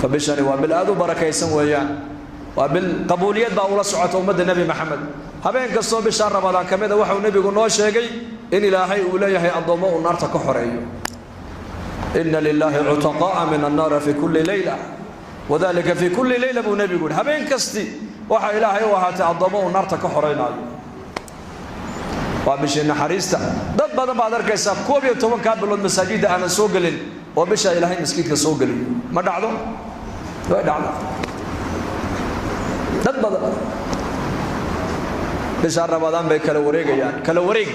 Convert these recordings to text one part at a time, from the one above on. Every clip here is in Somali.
فبشري وبالآذ بركة يسويان وبالقبوليات بأول سعة أمة النبي محمد هبين قصوا بشهر رمضان كمذا وحو النبي قلنا شيء إن إلهي أوليه الضماء النار تكحري إن لله عتقاء من النار في كل ليلة وذلك في كل ليلة أبو النبي يقول هبين كستي وحا إلهي وهات الضماء النار تكحرينا وبشينا حريستا ضد بدن بعد الكيساب كوبي وتوان كابلون مساجد أنا سوقلين وبشا إلهي مسكيك سوقلين ما دعدو لا دعدو ضد بدن بشهر رمضان بي كلا وريق يعني كلا وريق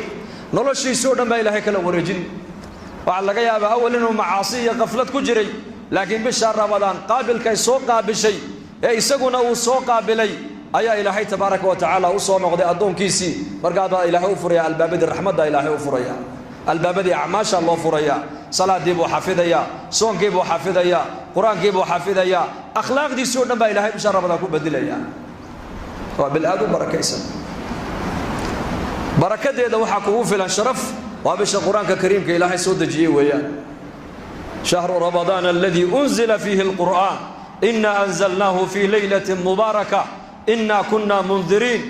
نولو شي سودا ما إلهي كلا وريجين وعلى قيابة أول إنه معاصية غفلة كجري لكن بشهر رمضان قابل كي سوقا بشيء يسقون أو سوقا بلي أي إلهي تبارك وتعالى وصوم غدي أدون كيسي مرقابا إلهي أفريا الباب دي الرحمة دا إلهي أفريا الباب دي أعماش الله أفريا صلاة دي بو حافظيا صوم كي بو حافظيا قرآن كي بو حافظيا أخلاق دي سودا ما إلهي بشهر رمضان كو بدليا وبالآدو بركة يسن بركة دي دا وحاكو في الشرف وابش القرآن الكريم كإلهي سود جيه ويان شهر رمضان الذي أنزل فيه القرآن إنا أنزلناه في ليلة مباركة إنا كنا منذرين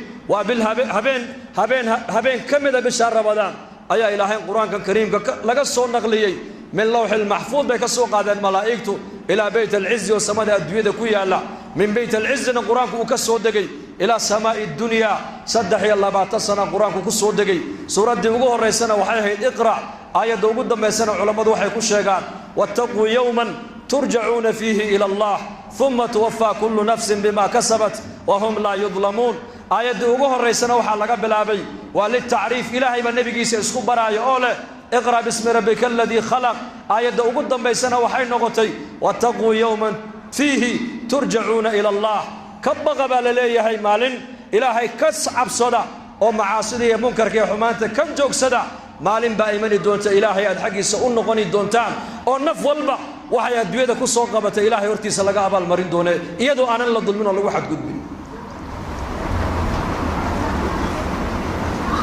هبين كم إذا بشهر رمضان أي إلهي القرآن الكريم لقصوا نقليي من لوح المحفوظ بكسوق هذا الملائكة إلى بيت العز والسماء الدوية كويا لا من بيت العز القرآن كسو دقي إلى سماء الدنيا صدحي الله بعتصنا القرآن كسو دقي سورة دي وقوه الرئيسنا وحيه اقرأ آية دو قدام بيسنا علماء وحي كشيغان واتقوا يوما ترجعون فيه إلى الله ثم توفى كل نفس بما كسبت وهم لا يظلمون آية دو وقوه الرئيسنا وحلقا بلابي وللتعريف إلهي بالنبي قيسي اسكو براي أوله اقرأ باسم ربك الذي خلق آية دو قدام بيسنا وحي نغطي واتقوا يوما فيه ترجعون إلى الله كبغ بالليه هي مالين إلهي كسعب صدا ومعاصي منكر كي حمانته كم جوك صدا مالين بايمن دونت إلهي الحقي سؤون نقني دونتان أو نف والبا وحي أدوية كسر قبة إلهي ورتيس لقى أبا المرين دونه يدو أنا اللي ظلمنا الله واحد قدبي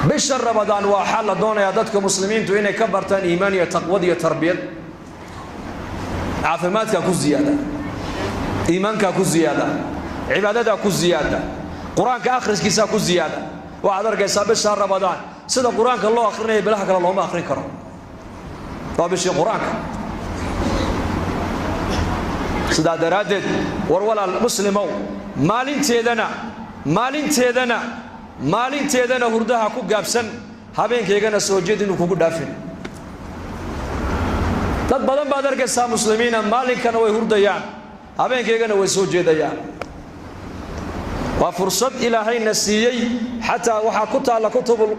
بشر رمضان وحال دونه يا دتك مسلمين توين كبرتان إيمانية تقوى تربية عافماتك كو زيادة إيمانك كو زيادة عبادتك كو زيادة قرآنك آخر كيسا كو زيادة وعذرك يساب الشهر رمضان سيدا قرآنك الله آخرين بلاحك الله ما آخرين كرم طابش قرآنك سيدا درادد ورولا المسلمو مالين تيدنا هردها كو قابسن هابين كيغانا سوجيدين كو دافين dad badan baad arkaysaa muslimiina maalinkan way hurdayaan habeenkeegana way soo jeedayaan waa fursad ilaahayna siiyay xataa waxa ku taala kutubul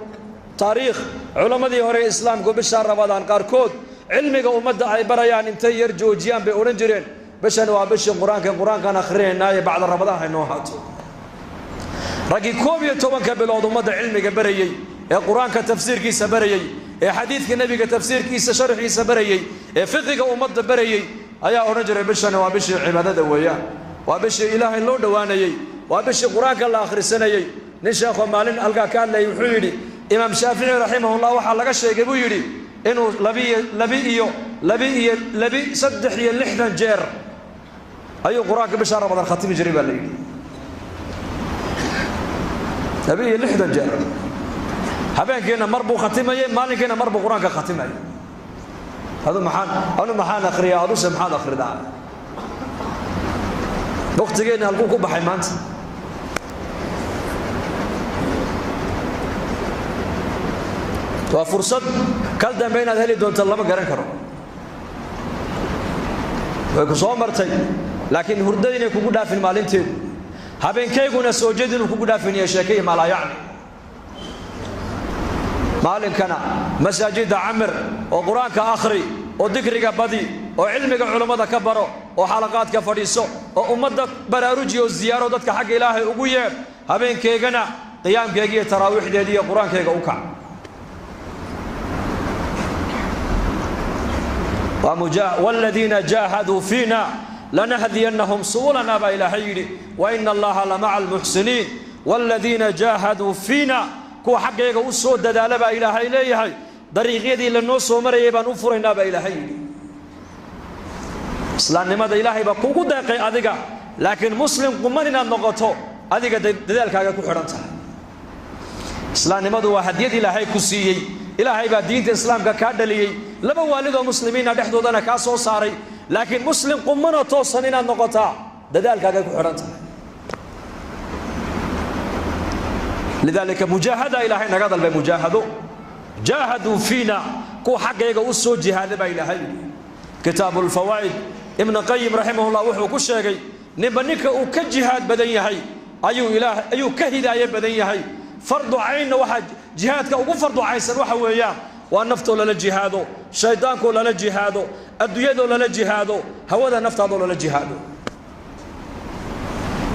taariikh culamadii hore islaamku bisha Ramadaan qaarkood cilmiga ummadda ay barayaan intay yar joojiyaan bay oran jireen bishan waa bisha quraankan akhrinayna bacda Ramadaan ay noo haato ragi 12 bilood ummadda cilmiga barayay ee quraanka tafsiirkiisa barayay ee xadiidka nabiga tafsiirkiisa sharxiisa barayay ee fiqiga ummadda barayay ayaa oran jiray bishan waa bisha cibaadada weeyaan waa bisha ilaahay loo dhawaanayay waa bisha quraanka la akhrisanayay nin sheekho maalin alka ka hadlay wuxuu yiri imaam shaafici rahimahullah waxa laga sheegay buu yiri inuu labi 3 jeer ayuu quraanka bisha Ramadaan khatimi jiray baa la yiri labi 6 jeer habeenkeena marbu khatimayay maalinkeena marbu quraanka khatimayay hadu maxaan akhriyaa adu samxad akhridaa waqtigeena halku ku baxay maanta waa fursad kal dambeyn aad heli doonto lama garan karo way ku soo martay laakiin hurdadina kugu dhaafin maalinteedu habeenkeeguna soo jeedin kugu dhaafin iyo sheekay mala yaani مالكنا مساجد عمر وقرآنك آخري وذكرك بدي وعلمك علماء كبروا وحلقات كفريسو وأمدك براروجي والزيارة ودك حق إلهي أبويا هبين كيغنا قيام كيغي تراويح دي قرآن كيغا وكع والذين جاهدوا فينا لنهدينهم سبلنا بإلهي وإن الله لمع المحسنين والذين جاهدوا فينا كو حقيقة وصول دالة با إلهي إليهي طريقية دي لنو سومرية بان أفرنا با إلهي islaamnimada ilaahay baa kugu deeqay adiga laakiin muslim quman inaad noqoto adiga dadaalkaaga ku xidhan tahay islaamnimadu waa hadiyad ilaahay ku siiyey ilaahay baa diinta islaamka ka dhaliyay laba waalid oo muslimiina dhexdoodana ka soo saaray laakiin muslim quman oo toosan inaad noqotaa dadaalkaaga ku xidhan tahay lidaalika mujaahada ilaahay naga dalbay mujaahado jaahaduu fiina kuwa xaggayga u soo jihaada baa ilaahay kitaabu lfawaa'id ibn qayim raximahullah wuxuu ku sheegay ninka uu ka jihaad badan yahay ayuu ka hidaaye badan yahay fardu caynna waxaa jihaadka ugu fardu caysan waxa weeyaan waa naftoo lala jihaado shaydaankoo lala jihaado adduunyadoo lala jihaado hawada naftaadoo lala jihaado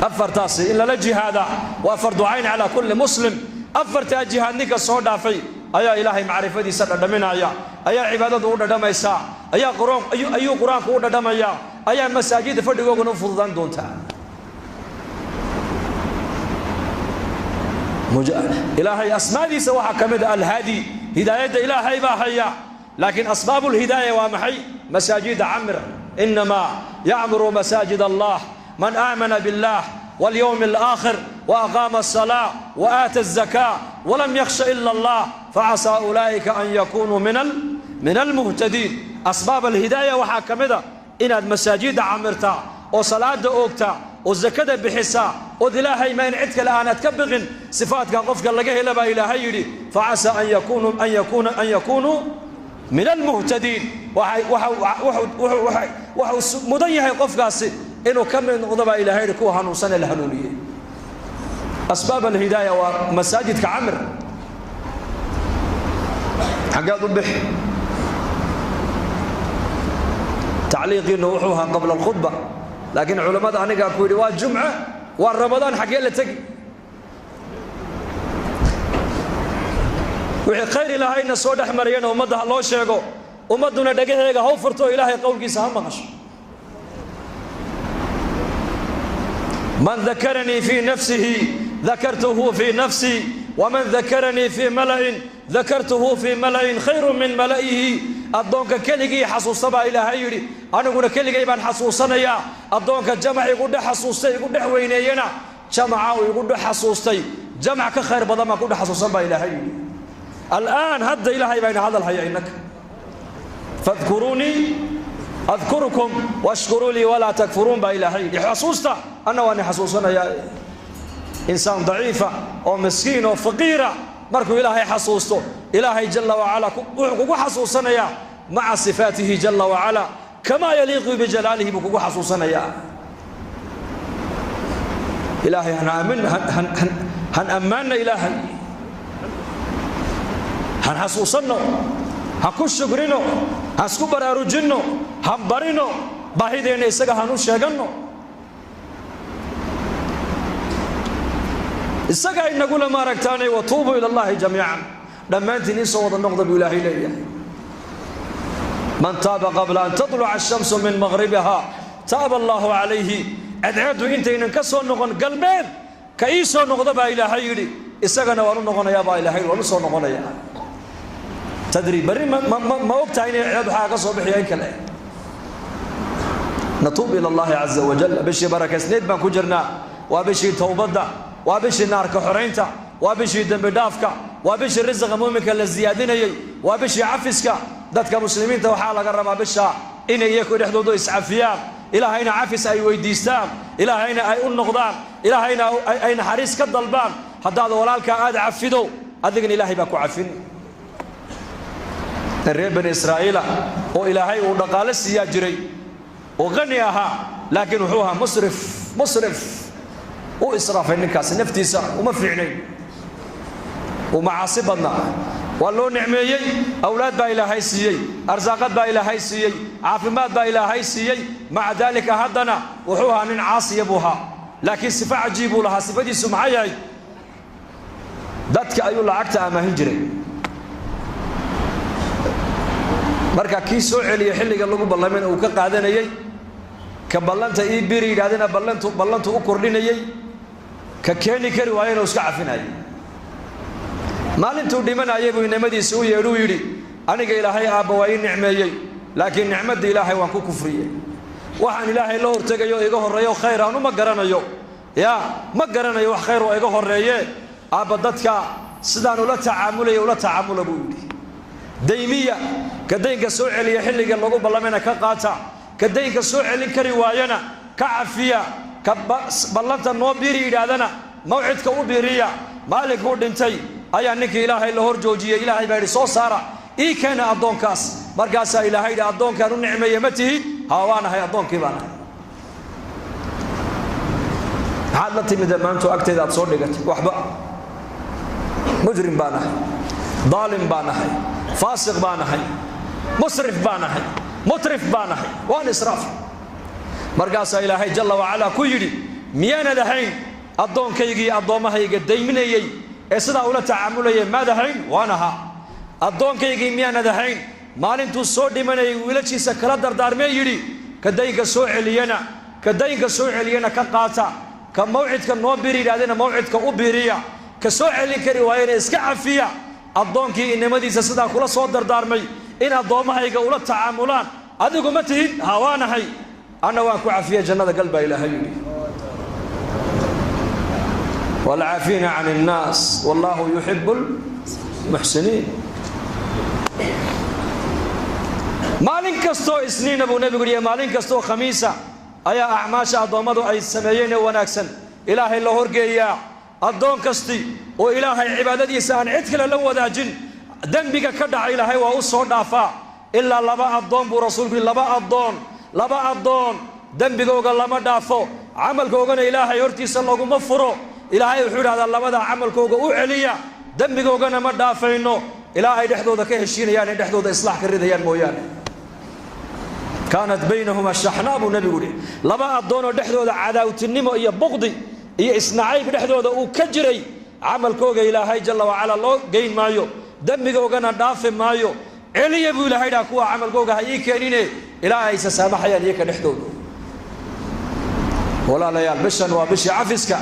afartaasi in lala jihaada waa fardu cayn calaa kulli muslim afartaa jihaad ninka soo dhaafay ayaa ilaahay macrifadiisa dhadhaminaya ayaa cibaadadu u dhadhamaysaa ayuu qur-aanku u dhadhamaya ayaa masaajidda fadhigooguna u fududaan doontaa ilaahay asmaadiisa waxaa ka mid alhaadi hidaayadda ilaahay baa haya laakiin asbaabu lhidaaya waa maxay masaajida camir inamaa yacmuru masaajid allah man aamana billah واليوم الآخر وأقام الصلاة وآتى الزكاة ولم يخش إلا الله فعسى أولئك أن يكونوا من المهتدين أسباب الهداية وحاكمدا إن المساجد عمرتا وصلاة أوكتا والزكاة بحسا وذلاهي ما ينعدك الآن تكبغن صفاتك قفك لقيه لبا إلهي فعسى أن يكونوا من المهتدين مضيه قفك إنه كم من غضب إلى هير كوها نوصل الهنونية أسباب الهداية ومساجد كعمر حقاد البح تعليق نوحوها قبل الخطبة لكن علماء أنا قالوا رواج جمعة والرمضان حقي اللي تجي وحي خير إلهي إن السود أحمر ينا ومدها الله شيقو ومدنا دقيقة هو فرطو إلهي قولك سهم مغش من ذكرني في نفسه ذكرته في نفسي ومن ذكرني في ملأ ذكرته في ملأ خير من ملئه أدونك كلجي حسوس با إلهي أنا أقول كلجي بان حسوسنا يا أدونك جمع يقول حسوستي يقول وينينا جمع ويقول حسوستي جمع كخير بدل ما يقول حسوس با إلهي الآن هد إلهي بين هذا الحياة إنك فاذكروني أذكركم واشكروا لي ولا تكفرون بإلهي حسوستا أنا وأنا حسوسنا يا إنسان ضعيفة أو مسكين أو فقيرة مركو إلهي حسوسته إلهي جل وعلا كوكو حسوسنا يا مع صفاته جل وعلا كما يليق بجلاله بكوكو حسوسنا يا إلهي هن أمنا إلهي هن حسوسنا هكو شكرنا هسكو براروجنا هم برينو باهيدين إسقى هنو شجعنا إسقى إن نقول ما ركتاني وتوبوا إلى الله جميعا لما أنت نسوا النقطة بإلهي لي من تاب قبل أن تطلع الشمس من مغربها تاب الله عليه أدعته أنت إن كسر نقن قلبين كيسوا النقطة بإلهي لي إسقى نوارو نقن يا بإلهي ونسوا نقن يا تدري بري ما وقت عيني عياد حاجة صبح ينكل نتوب إلى الله عز وجل بشي بركة سنيد ما كجرنا وبشي توبدا وبشي نار كحرينتا وبشي دم بدافكا وبشي رزق مؤمنك للزيادين وبشي عفسك ذاتك مسلمين توحالا قرب بشا إن يكون حدودو إسعافيان إلى هين عفس أي ويديستان إلى هين أي النقدان إلى هين أين حريص كالضلبان حتى هذا ولالك عاد عفدو أذقن إلهي باكو عفن الرب بن إسرائيل وإلهي ودقال السياجري وغنيها لكن وحوها مصرف وإسراف النكاس نفتيسا وما فعلين ومعاصبنا والله نعميي أولاد با إلهي سيي أرزاقات با إلهي سيي عافمات با إلهي سيي مع ذلك هدنا وحوها من عاصي يبوها لكن صفة عجيب لها صفة دي سمعي ذاتك أيو لعكتها ما هنجري marka kii soo celiyo xilliga lagu ballamay oo ka qaadanayay ka ballanta ii biri yiraadina ballantu u kordhinayay ka keeni kari waayeen oo iska cafinayay maalintuu dhimanayay buu nimadiisa u yeedhu yiri aniga ilaahay aabba waa ii nicmeeyay laakiin nicmada ilaahay waan ku kufriyay waxaan ilaahay la hortegayo iga horeeyo khayr aan uma garanayo ya ma garanayo wax khayr oo iga horeeye aaba dadka sidaan ula tacaamula buu yidhi daymiya ka daynka soo celiya xilliga lagu ballamena ka qaata ka daynka soo celin kari waayana ka cafiya ka ballanta noo biiri yidhaahdana mawcidka u biiriya maalinkuu dhintay ayaa ninkii ilaahay la hor joojiyey ilaahay baa yidhi soo saara ii keena addoonkaas markaasaa ilaahay yidhi addoonkaan u nicmeeye ma tihid haa waanahay addoonkii baan ahay maxaad la timid maantu agteeda aad soo dhigatay waxba mujrim baan ahay daalim baan ahay faasiq baan ahay musrif baan ahay mutrif baan ahay waan israaf markaasaa ilaahay jalla wacalaa ku yidhi miyaanad ahayn addoonkaygii addoommahayga dayminayey ee sidaa ula tacaamulayay maad ahayn waan ahaa addoonkaygii miyaanad ahayn maalintuu soo dhimanayay wiilashiisa kala dardaarmee yidhi ka daynka soo celiyana ka qaata ka mawcidka noo biiri yidhahdena mawcidka u biiriya ka soo celin kari waayena iska cafiya addoonkii innimadiisa sidaa kula soo dardaarmay in addoommahayga ula tacaamulaan adigu ma tihid haa waanahay anna waan ku cafiya jannada gal baa ilaahay yidhi والعافين عن الناس والله يحب المحسنين مالين كستو اسنين ابو نبي قريه مالين كستو خميسة ايا اعماشا اضومدو اي سميين وناكسن الهي الله هرقيا الضون كستي والهي عبادتي سان عدكلا لو وداجن دنبك كدع الهي واوصو دافا الا لبا الضون بو رسولك لبا الضون دنبكوغا لما دافو عملكوغنا الهي هرتيسا لوغو مفرو ilaahay wuxuu yiraahdaa labada amalkooga u celiya dambigoogana ma dhaafayno ilaahay dhexdooda ka heshiinayaan dhexdooda islaax ka ridayaan mooyaane kaanat baynahuma shahnabu nabigu laba adoon dhexdooda cadaawtinimo iyo buqdi iyo isnaacayb dhexdooda uu ka jiray amalkooga ilaahay jalla wa ala loo geyn maayo dambigoogana dhaafi maayo celiya buu ilaahay dhaa kuwa amalkooga hay keenine ilaahay saamaxayaan iyaga dhexdooda walaalayaal bishan waa bishi cafiska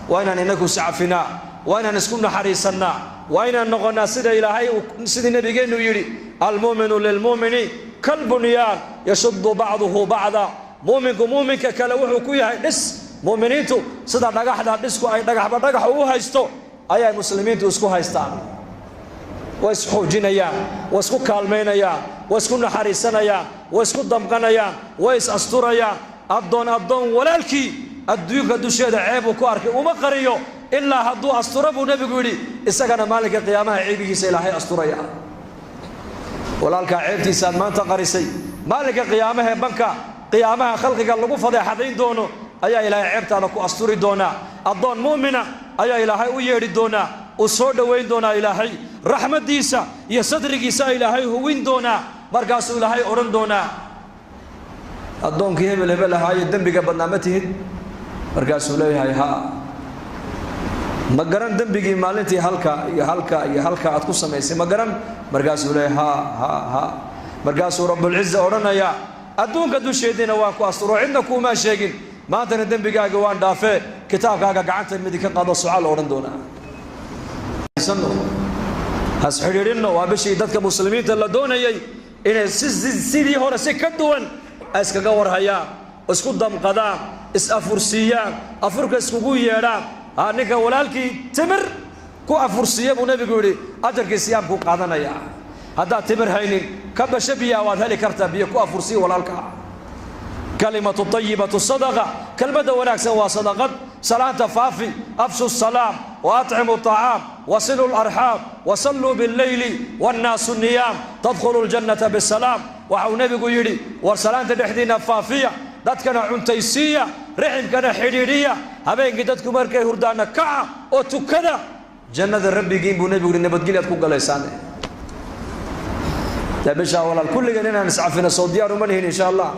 وأنا نكون سعفنا وأنا نسكن حريصنا وأنا نقولنا سيد إلهي سيد النبي جنو يري المؤمن للمؤمن كالبنيان يشد بعضه بعضا مؤمنك كلوه كويه نس مؤمنينتو سيد دغح دسكو أي دغح هو هايستو أي مسلمين تسكو هايستان واسكو جنيا واسكو كالمينيا واسكو حريصنا واسكو دمقنيا واس أستوريا أبدون ولالكي adduunka dusheeda ceeb ku arkay uma qariyo ilaa hadduu asturo buu nabigu yidhi isagana maalinka qiyaamaha ceebigiisa ilaahay asturaya walaalka ceebtiisa maanta qarisay maalinka qiyaamaha banka qiyaamaha khalqiga lagu fadeexadayn doono ayaa ilaahay ceebtaada ku asturi doona addoon muumina ayaa ilaahay u yeedhi doona u soo dhaweyn doona ilaahay raxmadiisa iyo sadrigiisa ilaahay huwin doona markaasuu ilaahay oran doona addoonkii hebel ahaa dambiga badnaa ma tihid markaasuu leeyahay haa ma garan dambigii maalintii halka aad ku samaysay ma garan markaasuu leeyahay haa markaasuu rabbul izza oranaya adduunka dusheedina waan ku asturo cidna kuma sheegin maantana dambigaaga waan dhaafee kitaabkaaga gacanta midi ka qaado su'aal oran doona has xiriirino waa bishii dadka muslimiinta la doonayay inay sidii hore si ka duwan iskaga warhayaan isku damqadaan is-afursiiyaan afurka iskugu yeedhaan ninka walaalkii timir ku afursiiya buu nabigu yidhi ajarkii siyaamku qaadanaya haddaad timir haynin ka basho biyaa waad heli kartaa biyo ku afursiiya walaalka kalimatu tayyibatu sadaqa kalmada wanaagsan waa sadaqad salaanta faafi afshu salaam wa at'imu ta'am wasilu al-arham wa sallu bil-layli wan-nasu niyam tadkhulu al-jannata bis-salam wa nabigu yidhi war salaanta dhexdiina faafiya dadkana cuntaysiiya riximkana xidhiidhiya habeenkii dadku markay hurdaana kaca oo tukada jannada rabbigiin buu nabigu yidhi nabadgelyaad ku galaysaan bisha walaal kulligan inaan iscafino soo diyaar uma nihin insha allah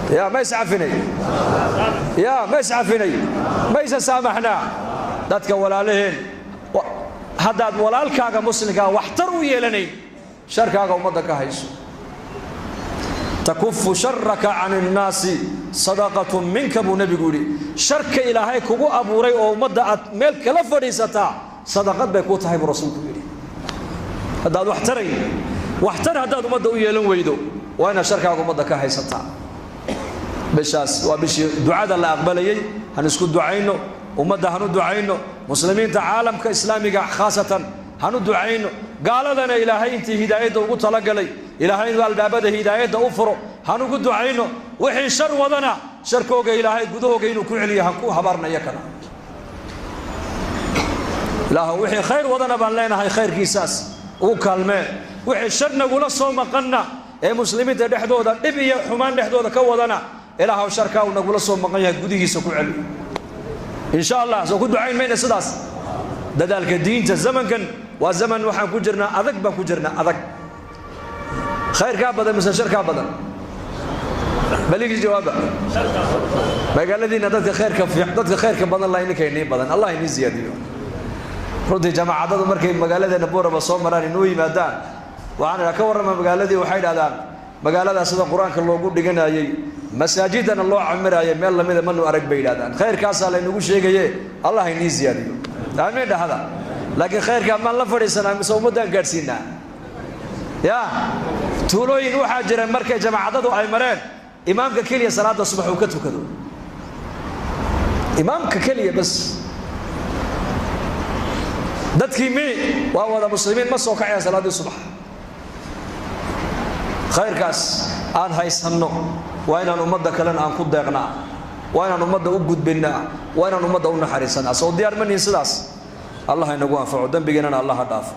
ما يسعفني ما يسامحنا dadka walaalaheen hadaad walaalkaaga muslimka waxtar u yeelanay sharkaaga umada ka hayso takuffu sharraka 'anil naasi sadaqatun minka bu nabigu yiri sharka ilaahay kugu abuuray oo umada aad meel kala fadhiisata sadaqad bay ku tahay rasuulku yiri hadaad waxtar hadaad umada u yeelan weydo waa ina sharkaaga umada ka haysata bishaas waa bishii ducada la aqbalayay han isku ducayno ummadda hanu ducayno muslimiinta caalamka islaamiga khaasatan hanu ducayno gaaladana ilaahay intii hidaayada ugu talagalay ilaahay inuu albaabada hidaayada u furo hanu ugu ducayno wixii shar wadana sharkooga ilaahay gudahooga inuu ku celiyo han ku habarnayo kana ilaahu wixii khayr wadana baan leenahay khayrkiisaas uu kaalmee wixii shar nagula soo maqanna ee muslimiinta dhexdooda dhib iyo xumaan dhexdooda ka wadana ilaahu sharka uu nagula soo maqan yahay gudihiisa ku celiyo insha Allah soo ku ducayn mayna sidaas dadaalka diinta zamankan waa zaman waxaan ku jirnaa adag baan ku jirnaa adag khayrka badan mise sharka badan baligi jawaaba magaaladiina dadka khayrka badan la inay keenay badan Allah inii ziyadiyo runtii jamaacadadu markay magaaladeena Booraba soo maraan inuu yimaadaan waxaan ka warrama magaaladii waxay dhaadaan magaalada sida quraanka loogu dhiganayay masaajidana loo camirayay meel lamida manu arag bay dhaadaan khayrkaas la inagu sheegaye Allah inii ziyadiyo aamin dhahada laakiin khayrka ma la fadhiisanaa mise ummadan gaarsiinaa ya tuulooyin waxa jira markay jamaacadadu ay mareen imaamka kaliya salaada subax uu ka tukado imaamka kaliya bas dadkii mi waa wada muslimiin ma soo kacay salaadii subax khayrkaas aan haysanno waa inaan ummadda kale aan ku deeqnaa waa inaan ummadda u gudbinaa waa inaan ummadda u naxariisanaa soo diyaar ma nihin sidaas Allah inagu anfaco dambigeena Allah dhaaf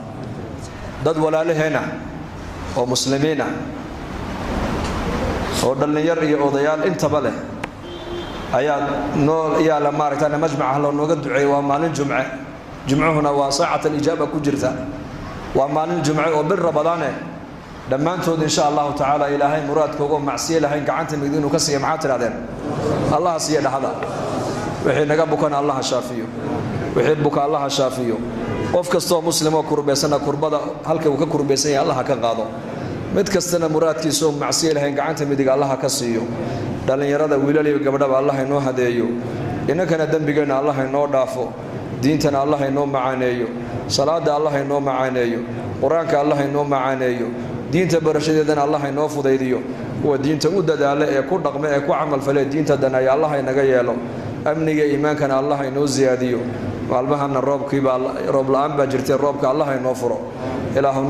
dad walaalaheena oo muslimiina oo dhalinyar iyo odayaal intaba leh ayaa noo yaala maaragtay majmaca loo nooga duceeyay waa maalin jumce jumcuhuna waa saacada ijaaba ku jirta waa maalin jumce oo bir Ramadaan dhammaantood insha Allah taala ilaahay muraadkooga macsiye lahayn gacanta midinu ka siiyo maxaa tiraadeen Allah siiyo dhaxada wixii naga bukan Allah shaafiyo wixii buka Allah shaafiyo qof kasto muslim oo kurbeysana kurbada halka uu ka kurbeysan yahay Allah ka qaado mid kastana muraadkiisu macsiye lahayn gacanta midig Allah ka siiyo dhalinyarada wiilal iyo gabdhaba Allah inoo hadeeyo inakana dambigeena Allah inoo dhaafo diintana Allah inoo macaaneeyo salaada Allah inoo macaaneeyo quraanka Allah inoo macaaneeyo diinta barashadeedana Allah inoo fudaydiyo kuwa diinta u dadaala ee ku dhaqma ee ku amal falay diinta danay Allah inaga yeelo amniga iimaankana Allah inoo ziyaadiyo maalmahana roob la'aan baa jirtay roobka Allah inoo furo ilaahu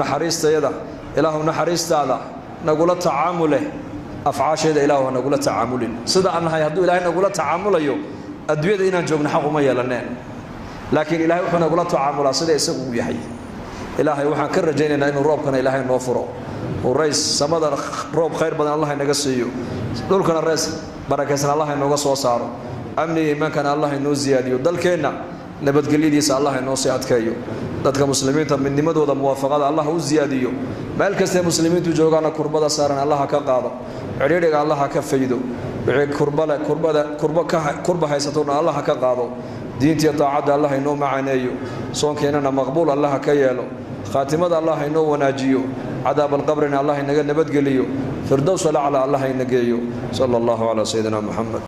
naxariistaada nagula tacaamule afcaasheeda ilaahu nagula tacaamulin sida annahay hadduu ilaahay nagula tacaamulayo adduunyada inaan joogno xaq uma yeelaneen laakiin ilaahay wuxuu nagula tacaamulaa sida isagu uu yahay ilaahay waxaan ka rajaynaynaa inuu roobkana ilaahay noo furo ورئيس سماد روب خير بدن الله نجسيه دول كنا الرئيس بركة الله إنه قصوا صاروا أمني ما كان الله إنه زيادة ودل كنا نبت قليدي سأل الله إنه سيعد كيو دتك مسلمين من دمد وده موافقات الله هو زيادة مالك است مسلمين تجوعنا كربة صارنا الله كقاضي عريرك الله كفيدو كربة هاي ستورنا الله كقاضي دين تطاعد الله إنه معناه صون كنا مقبول الله كيالو خاتمة الله إنه وناجيو عذاب القبر إن الله إنه نبت قليو فردوس على الله إنه صلى الله على سيدنا محمد.